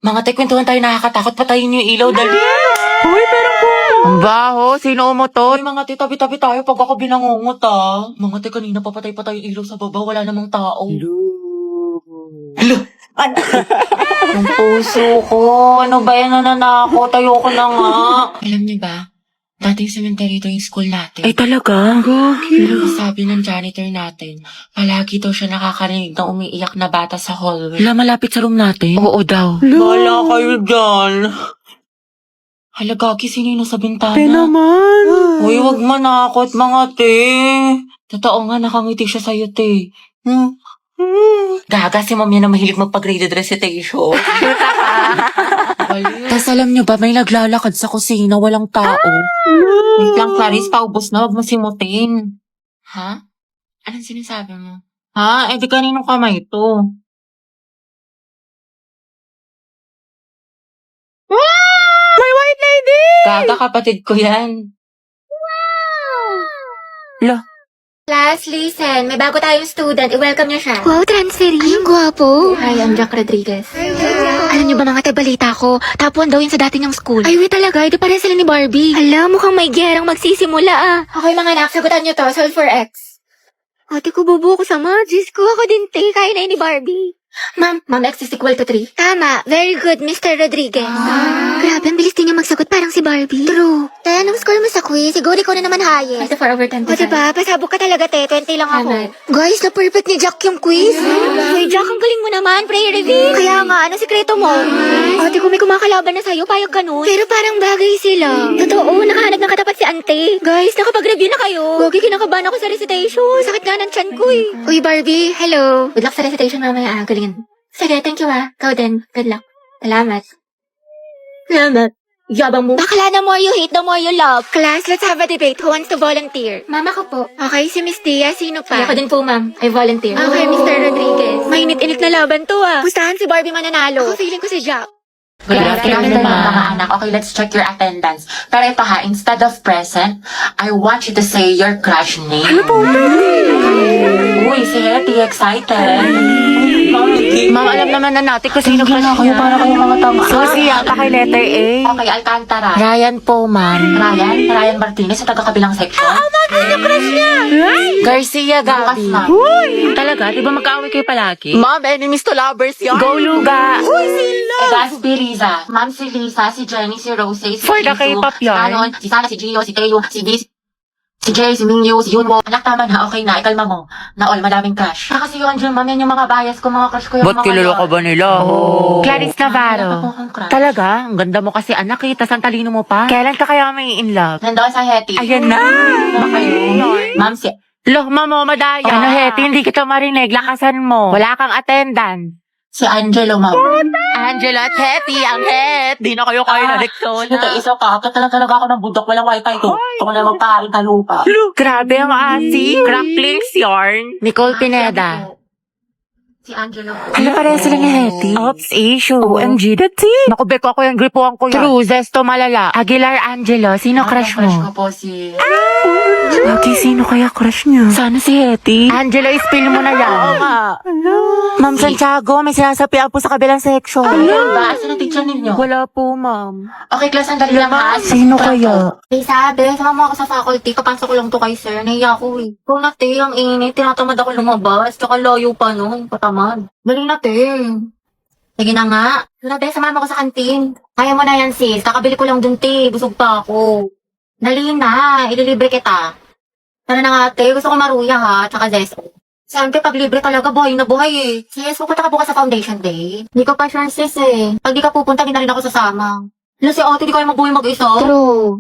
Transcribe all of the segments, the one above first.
Mga te, kwentuhan tayo, nakakatakot. Patayin niyo yung ilaw, dali. Uy, pero po. Ang baho. Sino umutot? Uy, mga te, tabi-tabi tayo pag ako binangungot, ah. Mga te, kanina papatay pa tayo yung ilaw sa baba. Wala namang tao. Hello. Ang puso ko. Ano ba yan, nananakot? Ayoko na nga. Alam niyo ba? Dating cemetery ito yung school natin. Ay, talaga? Sabi ng janitor natin, palagi daw siya nakakarinig ng umiiyak na bata sa hallway. Wala, malapit sa room natin. Oo daw. Wala kayo dyan. Hala, Gagi, sino yung nasa bintana? naman. Uy, wag manakot, mga te. Totoo nga, nakangiti siya sa'yo, te. Gaga, si ma'am yan na mahilig magpag-graded recitation. Tapos alam nyo ba, may naglalakad sa kusina, walang tao. Wait lang, Clarice, paubos na, wag mo simutin. Ha? Anong sinasabi mo? Ha? Eh, di kaninong kamay ito? May white lady! Gaga, kapatid ko yan. Lo, Class, listen. May bago tayong student. I-welcome niyo siya. Wow, transferee. Ay, ang gwapo. Hi, I'm Jack Rodriguez. Alam niyo ba mga balita ko, top 1 daw yun sa dati niyang school. Ay, wait talaga, ito pare sila ni Barbie. Hala, mukhang may gerang magsisimula ah. Okay mga anak, sagutan niyo to. Solve for X. Ate ko, bubo ko sa Diyos ko, ako din te, kaya na yun ni Barbie. Ma'am, X is equal to 3. Tama, very good, Mr. Rodriguez. Grabe, ang bilis din niya magsagot, parang si Barbie. True. Te, anong score mo sa quiz? Siguro ikaw na naman highest. 4 over 10. O diba, pasabog ka talaga te, 20 lang ako. Tama. Guys, na-perfect ni Jack yung quiz. Hoy, Jack, ang galing mo naman, prayer reveal. Kaya nga, anong sikreto mo? Ate ko, may kumakalaban na sa'yo, payag ka nun. Pero parang bagay sila. Totoo, nakahanap ng katapat si ante. Guys, nakapag-review na kayo. Gogi, kinakabahan ako sa recitation. Sakit nga ng tiyan ko eh. Uy, Barbie, hello. Good luck sa recitation mamaya. Galingan. Sige, thank you ah. Ikaw din. Good luck. Salamat. Salamat. Yabang mo. Bakla, the more you hate, the more you love. Class, let's have a debate. Who wants to volunteer? Mama ko po. Okay, si Miss Tia, sino pa? Ako din po, ma'am. I volunteer. Okay, Mr. Rodriguez. Mainit-init na laban to ah. Pustahan si Barbie mananalo. Ako feeling ko si Jack. Good afternoon, mga anak. Okay, let's check your attendance. Pero ito ha, instead of present, I want you to say your crush name. Uy, si Hetty, excited. ma'am, alam naman na natin kung sino crush kayo, niya. para kayong mga tama. Susi, yata kay letter A. Okay, Alcantara. Ryan po, ma'am. Ryan Martinez sa taga-kabilang section. Garcia Bukas, Gabi. ma'am. Talaga? Di ba magkaaway kayo palagi? Ma'am, enemies to lovers yun. Go, Luga. Gaspi, Riza. Ma'am, si Lisa, si Jenny, si Rose, si For the Isu, K-pop yarn. si Anon, si Sana, si Gio, si Teo, si Viz, si Jay, si Mingyu, si Yunwo. Anak, tama na. Okay na. Ikalma mo. Na all, madaming crush. Kasi yun, Jun, ma'am, yan yung mga bias ko, mga crush ko yung Ba't mga kilala ka yun. ba nila? Clarice Wala Navarro. pa po akong crush. Talaga? Ang ganda mo kasi anak eh. Tas ang talino mo pa. Kailan ka kaya may in love? Nandoon sa Hetty. Ayan na. Ano kayo? Ma'am, si... Loh, mamo, madaya. Ah. Ano, Hetty, hindi kita marinig. Lakasan mo. Wala kang attendance. Si Angelo, ma'am. Angela at Hetty, ang het. Di na kayo kayo na leksyon. Ito, isa ka. Talaga ako ng budok. Walang wifi ko. Ako na magpaharing ka lupa. Grabe ang asi. Crack links yarn. Nicole Pineda. Si Angelo. Ano pare sila ni Hetty? Ops, issue. OMG, that's it. Naku, Beko ako yung gripuan ko yan. True, Zesto Malala. Aguilar Angelo, sino crush Crush ko mo? po si... Okay, sino kaya crush niya? Sana si Hetty. Angelo, spill mo na yan. Oo nga. Ma'am Santiago, may sinasapian po sa kabilang section. Ano ba? Saan ang teacher ninyo? Wala po, ma'am. Okay, class, sandali lang ha. Sino kaya? Sabi, sama mo ako sa faculty. Kapasok ko lang to kay sir. Nahiya ako eh. Kung nate, ang init. Tinatamad ako lumabas. Tsaka layo pa no. Patamad. Dali nate. Sige na nga. Nate, samahan mo ko sa kantin. Kaya mo na yan sis. Kakabili ko lang dun te. Busog pa ako. Dali na. Ililibre kita. Tara na nga ate. Gusto ko maruya ha. Tsaka zeso. Siyempre, pag libre talaga, buhay na buhay eh. Sis, pupunta ka bukas sa foundation day. Hindi ko pa sure sis eh. Pag di ka pupunta, di na rin ako sasama. Ano si ate, di kayo mabuhay mag-isa? True.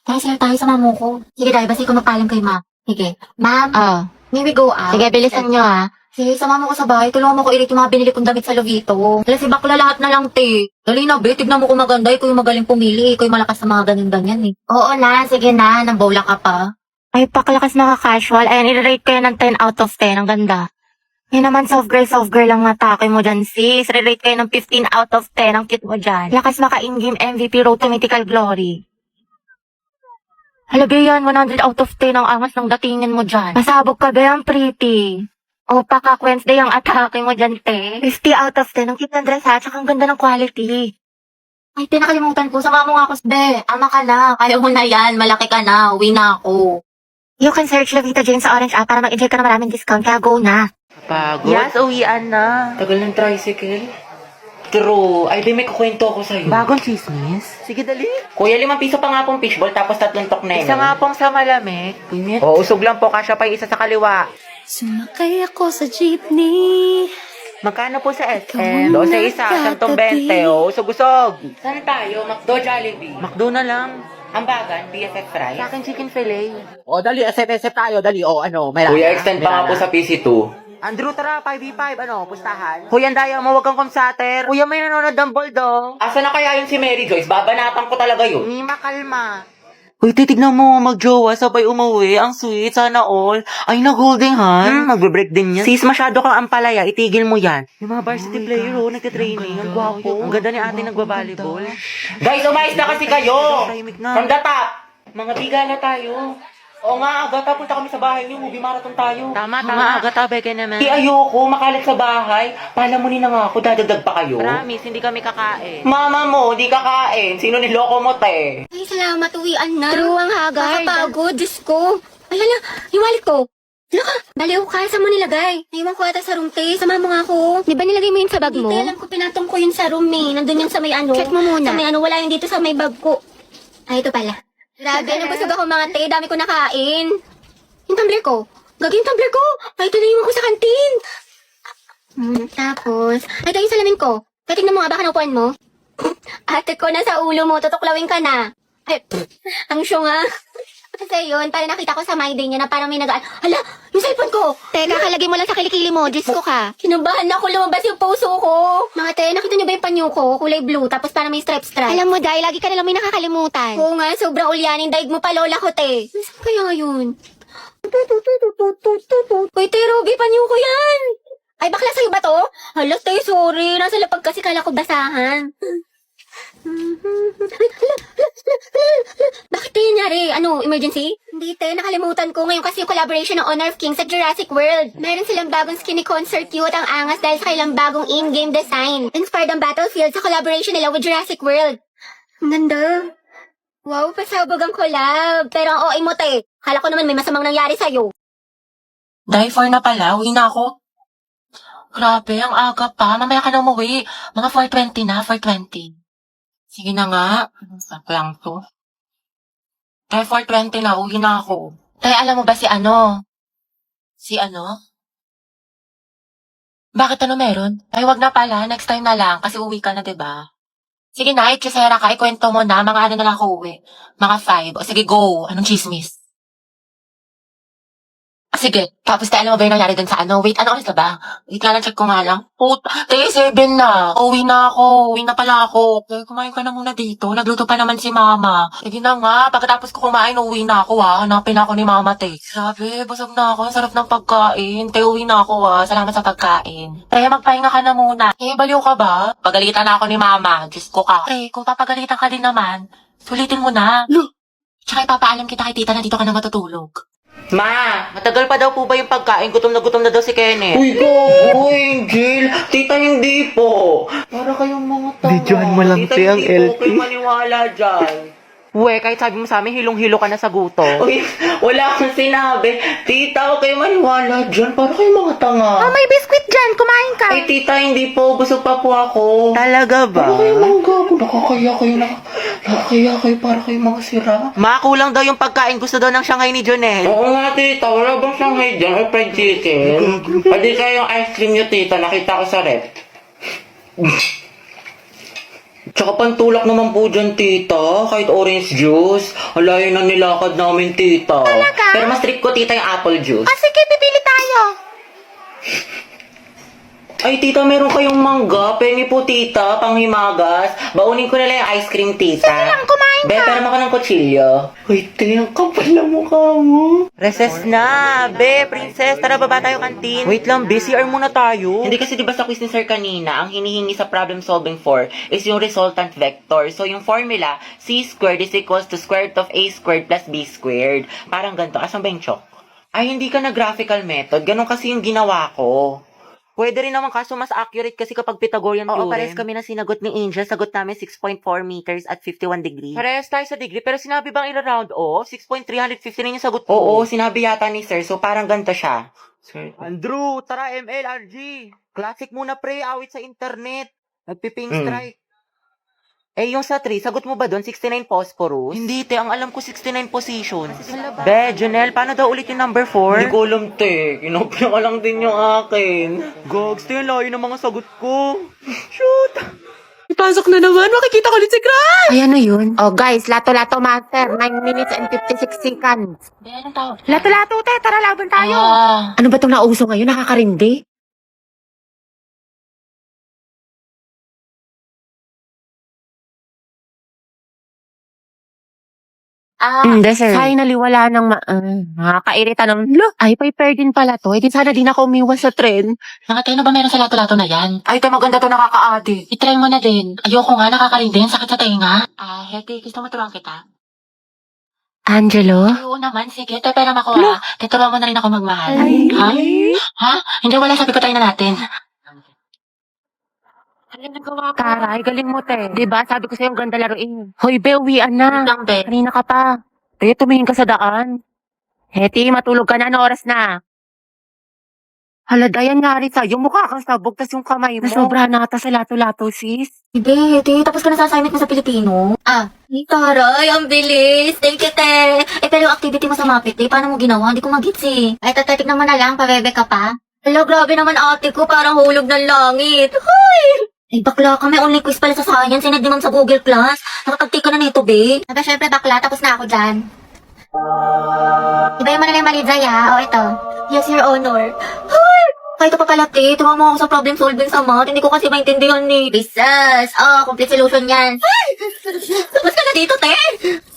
Tara sila tayo sa mamo ko. Sige, dahil basta ikaw magpaalam kay ma. Sige. Ma'am, Oh. may we go out? Sige, bilisan nyo ah. Sige, sama mo ko sa bahay. Tulungan mo ko ilit yung mga binili kong damit sa Lovito. Dahil si bakla lahat na lang, te. Dali na, be. Tignan mo kung maganda. Ikaw yung magaling pumili. Ikaw yung malakas sa mga ganyan-ganyan, eh. Oo na, sige na. Nambola ka pa. Ay, paklakas na ka-casual. Ayan, i-rate ko yan ng 10 out of 10. Ang ganda. Yan naman, soft girl lang natake mo dyan, sis. Re-rate kayo ng 15 out of 10. Ang cute mo dyan. Lakas maka-in-game MVP road to mythical glory. Halaga yan, 100 out of 10 ang angas ng datingin mo dyan. Masabog ka ba yan, pretty? O, Pakak Wednesday ang atake mo dyan, te. 50 out of 10. Ang cute ng dress, ha? Tsaka ang ganda ng quality. Ay, tinakalimutan ko. Sama mo nga ako, be. Ama ka na. Kaya mo na yan. Malaki ka na. Uwi na ako. You can search Lavita Jane sa Orange app para mag-enjoy ka na maraming discount. Kaya go na. Pagod? Yes, uwian na. Tagal ng tricycle. True. Ay, di may kukwento ako sa'yo. Bagong chismis? Sige, dali. Kuya, 5 piso pa nga pong fishball, tapos 3 tok na yun. Isa nga pong sa malamig. Init. O, usog lang po. Kasya pa yung isa sa kaliwa. Sumakay ako sa jeepney. Magkano po sa SM? 12 isa, 120. O, usog-usog. Saan tayo? McDo, Jollibee. Makdo na lang. Ambagan, BFF fries. Sa akin, chicken fillet. O, dali, SF tayo, dali. O, ano, may Kuya, extend pa nga po sa PC2. Andrew, tara, 5v5, ano, pustahan. Kuya, Daya mo, wag kang kumsater. Kuya, may nanonood ng bulldog. Asa na kaya yun si Mary Joyce? Babanatan ko talaga yun. Ni makalma. Uy, titignan mo, magjowa, sabay umuwi. Ang sweet, sana all. Ay, na-holding hand. Magbe-break din yan. Sis, masyado kang ampalaya, itigil mo yan. Yung mga varsity player, oh, nagtitraining. Ang gwapo. Ang ganda ni ate nagbabalibol. Guys, umayos na kasi kayo! Tahimik na. From the top! Mga bigala tayo. Oo nga, aga, punta kami sa bahay niyo. Movie marathon tayo. Tama. Mga aga, tabi ka naman. Di ayoko, makalat sa bahay. Palamunin na nga ako, dadagdag pa kayo. Promise, hindi kami kakain. Mama mo, di kakain. Sino niloko mo, te? Ay, salamat. Uwian na. True ang haggard. Nakapagod. Diyos ko. Alala, yung wallet ko. Baliw ka, saan mo nilagay? Naiwan ko ata sa room, te. Sama mo nga ako. Di ba nilagay mo yun sa bag mo? Hindi, alam ko, pinatong ko yun sa room, eh. Nandun yun sa may ano. Check mo muna. Sa may ano, wala yun dito sa may bag ko. Ay, ito pala. Grabe, nabusog ako mga te. Dami ko nakain. Yung tumbler ko. Gagi yung tumbler ko. Ay, ito na yung ako sa kantin. Tapos, ay, ito yung salamin ko. Kaya tingnan mo nga, baka naupuan mo. Ate ko, nasa ulo mo. Tutuklawin ka na. Ay, ang syunga. Kasi yun, parang nakita ko sa my day niya na parang may nagaan. Hala, yung cellphone ko. Teka, kalagay mo lang sa kilikili mo. Diyos ko ka. Kinabahan ako, lumabas yung puso ko. Mga te, nakita niyo ba yung panyo ko? Kulay blue, tapos parang may stripe-stripe. Alam mo, dahil lagi ka nalang may nakakalimutan. Oo nga, sobrang ulyanin. Daig mo pa, lola ko, te. Saan kaya yun? Uy, te, Ruby, panyo ko yan. Ay, bakla sa'yo ba to? Hala, te, sorry. Nasa lapag kasi kala ko basahan. Bakit te, nangyari? Ano, emergency? Hindi, te, nakalimutan ko. Ngayon kasi yung collaboration ng Honor of Kings sa Jurassic World. Meron silang bagong skinny concert cute ang angas dahil sa kailang bagong in-game design. Inspired ang Battlefield sa collaboration nila with Jurassic World. Ang ganda. Wow, pasabog ang collab. Pero ang OA mo, te. Hala ko naman may masamang nangyari sa'yo. Dahil 4 na pala, uwi na ako. Grabe, ang aga pa. Mamaya ka na umuwi. Mga 4:20 na, 4:20. Sige na nga. Saan ko lang to? Dahil 4:20 na, uwi na ako. Tay, alam mo ba si ano? Si ano? Bakit ano meron? Ay, wag na pala. Next time na lang. Kasi uwi ka na, diba? Sige na, itchisera ka. Ikwento mo na. Mga ano na lang ako uwi. Mga 5. O sige, go. Anong chismis? Sige, tapos tayo alam mo ba yung nangyari dun sa ano? Wait, ano oras na ba? Wait nga lang, check ko nga lang. Puta, 7 na. Uwi na ako. Uwi na pala ako. Okay, kumain ka na muna dito. Nagluto pa naman si mama. Sige na nga, pagkatapos ko kumain, uwi na ako ha. Hanapin ako ni mama, te. Grabe, busog na ako. Ang sarap ng pagkain. Te, uwi na ako ha. Salamat sa pagkain. Te, magpahinga ka na muna. Eh, baliw ka ba? Pagalitan na ako ni mama. Diyos ko ka. Te, kung papagalitan ka din naman, sulitin mo na. Tsaka ipapaalam kita kay tita na dito ka na matutulog. Ma, matagal pa daw po ba yung pagkain? Gutom na daw si Kenneth. Uy, go! Angel! Tita, hindi po! Para kayong mga tanga. Videohan mo lang, Tita, te, ang hindi po LT. kayo maniwala dyan. Uwe, kahit sabi mo sa amin, hilong-hilo ka na sa gutom. Uy, wala akong sinabi. Tita, huwag kayo maniwala dyan. Para kayong mga tanga. May biskwit dyan, kumain ka. Ay, tita, hindi po. Busog pa po ako. Talaga ba? Para kayong mga gago. Nakakaya kayo. Para kayong mga sira. Ma, kulang daw yung pagkain. Gusto daw ng Shanghai ni Jonel. Oo nga, tita. Wala bang Shanghai dyan? Or fried chicken? Pwede kayong ice cream nyo, tita. Nakita ko sa rep. Tsaka pantulak naman po dyan, tita. Kahit orange juice. Alayo na nilakad namin, tita. Talaga? Pero mas trip ko, tita, yung apple juice. Sige, pipili tayo. Ay, tita, meron kayong mangga. Pengi po, tita. Panghimagas. Baunin ko na lang yung ice cream, tita. Sige lang, kumain ka. Be, pero maka ng kutsilyo. Uy, te, ang kapal na mukha mo. Recess na. Be, princess, tara baba tayo kantin. Wait lang, be, CR muna tayo. Hindi kasi diba sa quiz ni Sir kanina, ang hinihingi sa problem solving for is yung resultant vector. So, yung formula, c squared is equals to square root of a squared plus b squared. Parang ganito. Asan ba yung chok? Ay, hindi ka na graphical method. Ganon kasi yung ginawa ko. Pwede rin naman kaso mas accurate kasi kapag Pythagorean theorem. Oo, pares kami na sinagot ni Angel. Sagot namin 6.4 meters at 51 degrees. Parehas tayo sa degree, pero sinabi bang ira-round off? 6.350 rin yung sagot ko. Oo, sinabi yata ni sir. So, parang ganito siya. Andrew, tara ML, RG. Classic muna pre, awit sa internet. Nagpiping strike. Eh, yung sa 3, sagot mo ba doon? 69 phosphorus? Hindi, te. Ang alam ko 69 positions. Be, Janelle, paano daw ulit yung number 4? Hindi ko alam, te. Kinopya ko lang din yung akin. Gogs, te, layo ng mga sagot ko. Shoot! Ipasok na naman. Makikita ko ulit si Crush! Ay, ano yun? Oh, guys, lato-lato master. 9 minutes and 56 seconds. Anong tawag? Lato-lato, te. Tara, laban tayo. Ah. Ano ba itong nauso ngayon? Nakakarindi? Finally, wala nang nakakairita ng, ay, paper din pala to. Eh, di sana din ako umiwas sa trend. Nakatay na ba meron sa lato-lato na yan? Ay, ito maganda to, nakaka-addict. I-try mo na din. Ayoko nga, nakakarin sakit sa tenga. Ah, Hetty, gusto mo turuan kita? Angelo? Ay, oo naman, sige. Ito, pera ako ha. Tuturuan mo na rin ako magmahal. Ha? Ha? Hindi, wala, sabi ko tayo na natin. Taray, galing mo, te. Diba, sabi ko sa'yo, ang ganda laruin. Hoy, be, uwian na. Lang, be. Kanina ka pa. Te, tumingin ka sa daan. Heti, matulog ka na. Ano oras na? Hala, Dayan nga rin sa'yo. Mukha kang sabog, tas yung kamay mo. Nasobra na ata sa lato-lato, sis. Hindi, te. Tapos ka na sa assignment mo sa Pilipino. Ah, taray, ang bilis. Thank you, te. Eh, pero yung activity mo sa Mapit, te, paano mo ginawa? Hindi ko magits eh. Ay, tatatik naman na lang, pabebe ka pa. Hala, grabe naman ate ko, parang hulog ng langit. Hoy! Ay, bakla ka, may online quiz pala sa science. Sinad ni ma'am sa Google Class. Nakatagtik ka na nito, be. Aba, syempre bakla, tapos na ako dyan. Ibayin mo na lang yung mali, Zaya. O, ito. Yes, Your Honor. Hoy! Kahit pa pala, te. Tuwa mo ako sa problem solving sa math. Hindi ko kasi maintindihan ni Bisas. Complete solution yan. Ay! Tapos ka na dito, te.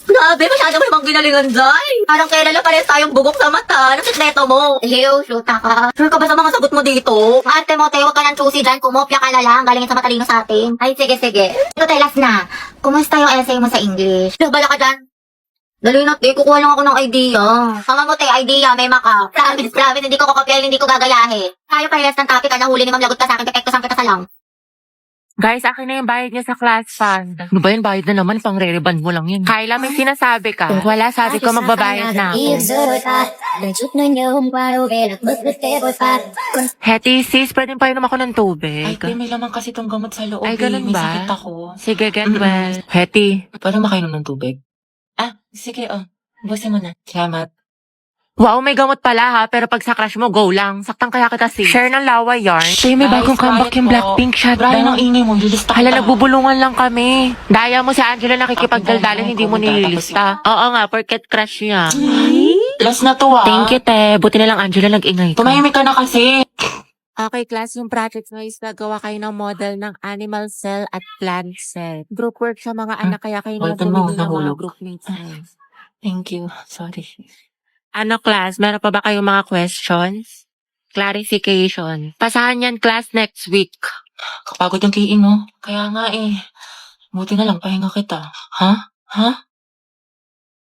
Grabe, masyado mo namang ginalingan dyan. Parang kailan na parehas tayong bugok sa mata. Anong sikreto mo? Ew, shoota ka. Sure ka ba sa mga sagot mo dito? Ate mo, te, huwag ka nang choosy dyan. Kumopya ka na lang. Galingin sa matalino sa atin. Ay, sige, sige. Ito, te, last na. Kumusta yung essay mo sa English? Bala ka dyan. Dali na, te. Kukuha lang ako ng idea. Tama mo, te. Idea. May maka. Promise, promise. Hindi ko kokopyahin, hindi ko gagayahin. Tayo parehas ng topic. Nahuli ni Ma'am Lagot pa sa akin. Pepektosan kita sa lang. Guys, akin na yung bayad niya sa class fund. Ano ba yan? Bayad na naman. Pang re-reband mo lang yan. Kyla, may sinasabi ka. Kung wala, sabi ko magbabayad na ako. Heti, sis, pwede pa inom ako ng tubig. Ay, te, may laman kasi tong gamot sa loob. Ay, ganun May ba? sakit ako. Sige, get well. Heti, Paano makainom ng tubig? Ah, sige, busin mo na. Salamat. wow, may gamot pala ha, pero pag sa crush mo, go lang. Saktan kaya kita, sis. Share ng lawa yarn. Tay, may Guys, bagong comeback quiet yung po. Blackpink shot Brian, down. ang ingay mo. Lilista Hala, kita. nagbubulungan lang kami. Daya mo si Angela nakikipagdaldalan, Ako, hindi mo kumita, nililista. Oo nga, porket crush niya. Last na to, Thank you, te. Buti na lang, Angela, nag-ingay ka. Tumahimik ka na kasi. Okay, class, yung project mo is nagawa kayo ng model ng animal cell at plant cell. Group work siya mga anak, kaya kayo naman Hold on mo, pumili ng mga nahulog. group mates mo. Thank you. Sorry. Ano, class, meron pa ba kayong mga questions? Clarification. Pasahan yan, class, next week. Kapagod yung kiin, no? Kaya nga eh. Buti na lang, pahinga kita. Ha? Ha?